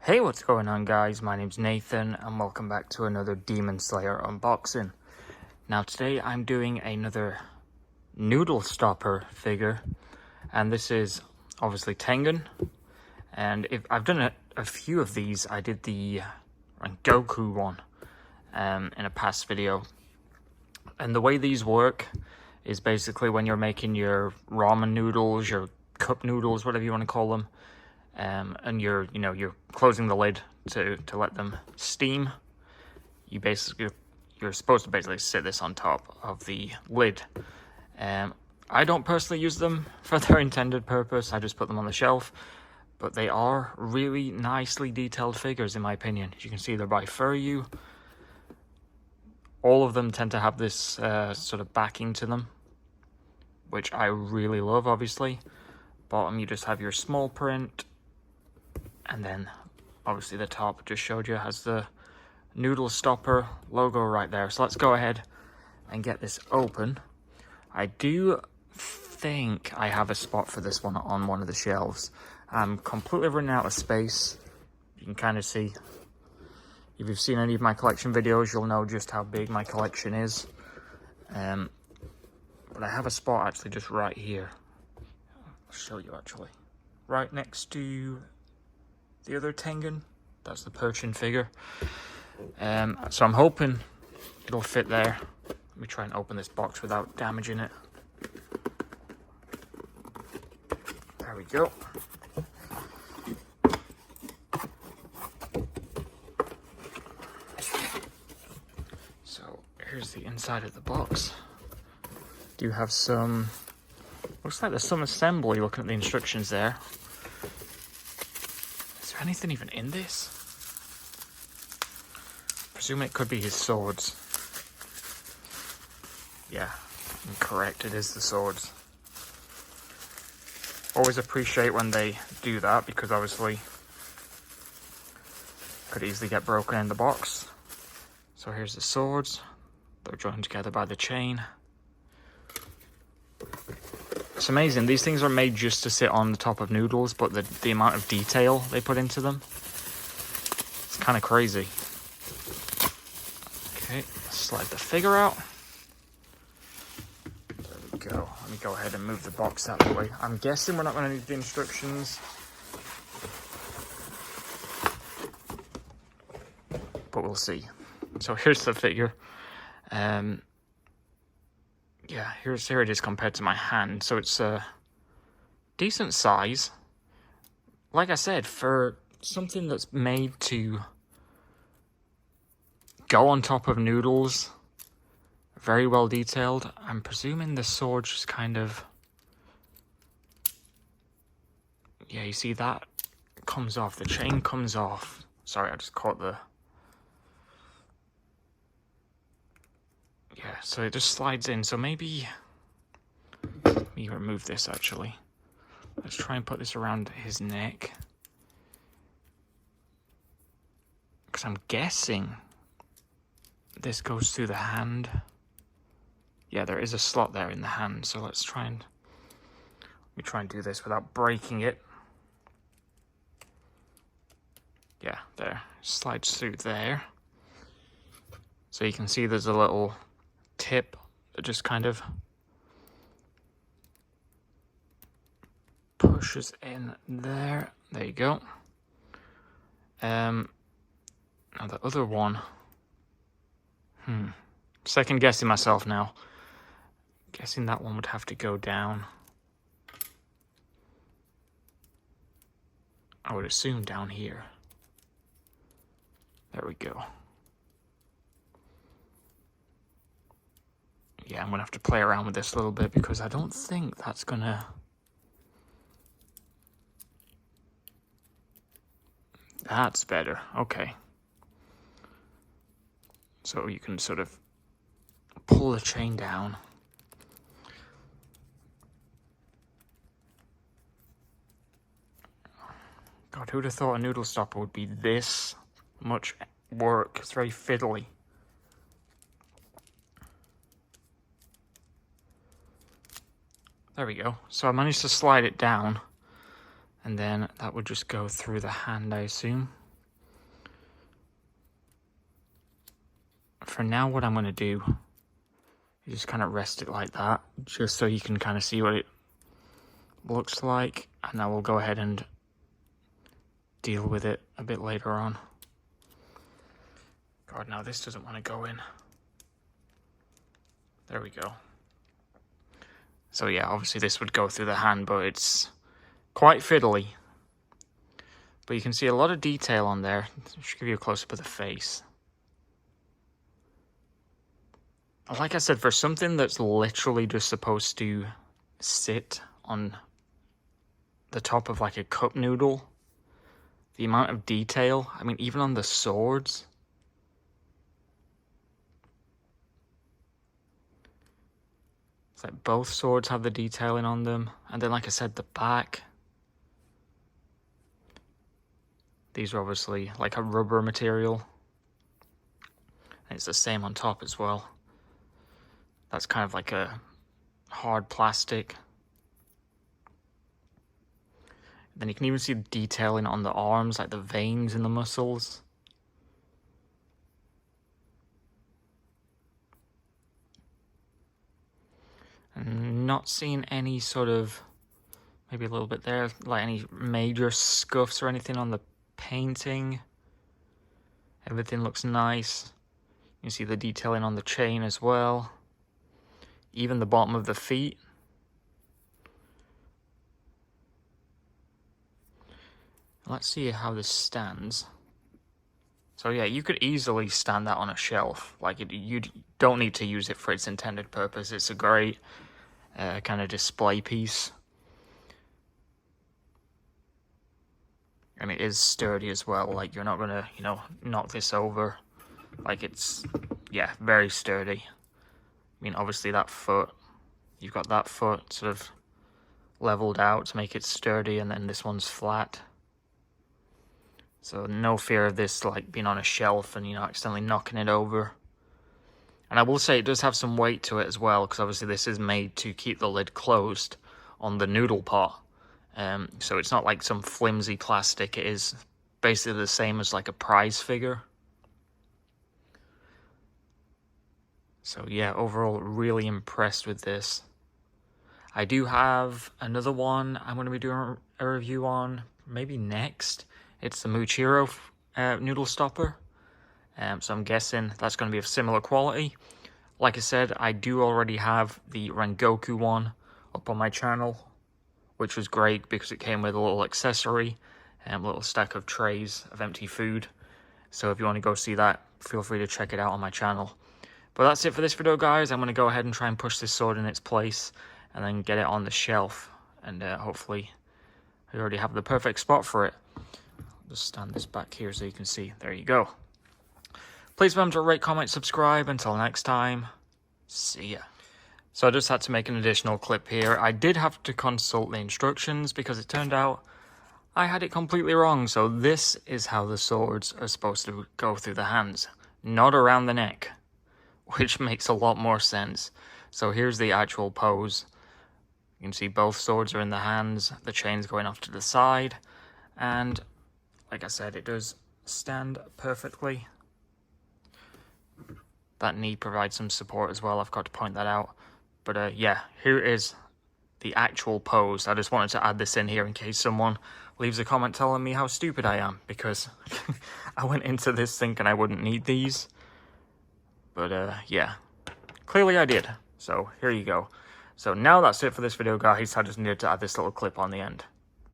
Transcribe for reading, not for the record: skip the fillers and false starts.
Hey, what's going on, guys? My name's Nathan and welcome back to another Demon Slayer unboxing. Now today I'm doing another noodle stopper figure, and this is obviously Tengen. And if I've done a few of these. I did the Goku one in a past video. And the way these work is basically when you're making your ramen noodles, your cup noodles, whatever you want to call them, and you're closing the lid to let them steam. You're supposed to basically sit this on top of the lid. I don't personally use them for their intended purpose. I just put them on the shelf, but they are really nicely detailed figures in my opinion. As you can see, they're by Furyu. All of them tend to have this sort of backing to them, which I really love. Obviously, bottom you just have your small print. And then, obviously, the top just showed you has the noodle stopper logo right there. So let's go ahead and get this open. I do think I have a spot for this one on one of the shelves. I'm completely running out of space. You can kind of see. If you've seen any of my collection videos, you'll know just how big my collection is. But I have a spot actually just right here. I'll show you actually. Right next to the other Tengen. That's the Perchin figure. So I'm hoping it'll fit there. Let me try and open this box without damaging it. There we go. So here's the inside of the box. Do have some, looks like there's some assembly looking at the instructions there. Is there anything even in this? Presume it could be his swords. Yeah, I'm correct, it is the swords. Always appreciate when they do that, because obviously could easily get broken in the box. So here's the swords. They're joined together by the chain. It's amazing. These things are made just to sit on the top of noodles, but the amount of detail they put into them, it's kind of crazy. Okay, slide the figure out. There we go. Let me go ahead and move the box out of the way. I'm guessing we're not going to need the instructions, but we'll see. So here's the figure. Yeah, here it is compared to my hand. So it's a decent size. Like I said, for something that's made to go on top of noodles, very well detailed. I'm presuming the sword just kind of, yeah, you see that comes off, the chain comes off. Sorry, I just caught the, yeah, so it just slides in. So maybe, let me remove this actually. Let's try and put this around his neck. Because I'm guessing this goes through the hand. Yeah, there is a slot there in the hand. So let me try and do this without breaking it. Yeah, there. Slides through there. So you can see there's a little tip that just kind of pushes in there. There you go. Now the other one. Second guessing myself now. Guessing that one would have to go down. I would assume down here. There we go. Yeah, I'm gonna have to play around with this a little bit because I don't think that's gonna. That's better. Okay. So you can sort of pull the chain down. God, who'd have thought a noodle stopper would be this much work? It's very fiddly. There we go. So I managed to slide it down, and then that would just go through the hand, I assume. for now, what I'm going to do is just kind of rest it like that, just so you can kind of see what it looks like, and I will go ahead and deal with it a bit later on. God, now this doesn't want to go in. There we go. So yeah, obviously this would go through the hand, but it's quite fiddly. But you can see a lot of detail on there. I'll just give you a close-up of the face. Like I said, for something that's literally just supposed to sit on the top of like a cup noodle, the amount of detail, I mean, even on the swords. It's like both swords have the detailing on them. And then, like I said, the back. These are obviously like a rubber material. And it's the same on top as well. That's kind of like a hard plastic. Then you can even see the detailing on the arms, like the veins in the muscles. And not seeing any sort of, maybe a little bit there, like any major scuffs or anything on the painting. Everything looks nice. You can see the detailing on the chain as well. Even the bottom of the feet. Let's see how this stands. So yeah, you could easily stand that on a shelf. Like, you don't need to use it for its intended purpose. It's a great kind of display piece. And it is sturdy as well. Like, you're not gonna, you know, knock this over. Like, it's, yeah, very sturdy. I mean, obviously that foot, you've got that foot sort of leveled out to make it sturdy, and then this one's flat. So no fear of this like being on a shelf and, you know, accidentally knocking it over. And I will say it does have some weight to it as well, because obviously this is made to keep the lid closed on the noodle pot. So it's not like some flimsy plastic. It is basically the same as like a prize figure. So yeah, overall really impressed with this. I do have another one I'm going to be doing a review on maybe next. It's the Muchiro noodle stopper. So I'm guessing that's going to be of similar quality. Like I said, I do already have the Rengoku one up on my channel, which was great because it came with a little accessory and a little stack of trays of empty food. So if you want to go see that, feel free to check it out on my channel. But that's it for this video, guys. I'm going to go ahead and try and push this sword in its place and then get it on the shelf. And hopefully I already have the perfect spot for it. I'll just stand this back here so you can see. There you go. Please remember to rate, comment, subscribe. Until next time, see ya. So I just had to make an additional clip here. I did have to consult the instructions because it turned out I had it completely wrong. So this is how the swords are supposed to go through the hands, not around the neck, which makes a lot more sense. So here's the actual pose. You can see both swords are in the hands, the chain's going off to the side, and like I said, it does stand perfectly. That knee provides some support as well, I've got to point that out. But yeah, here is the actual pose. I just wanted to add this in here in case someone leaves a comment telling me how stupid I am, because I went into this thinking I wouldn't need these. But yeah, clearly I did. So here you go. So now that's it for this video, guys. I just needed to add this little clip on the end.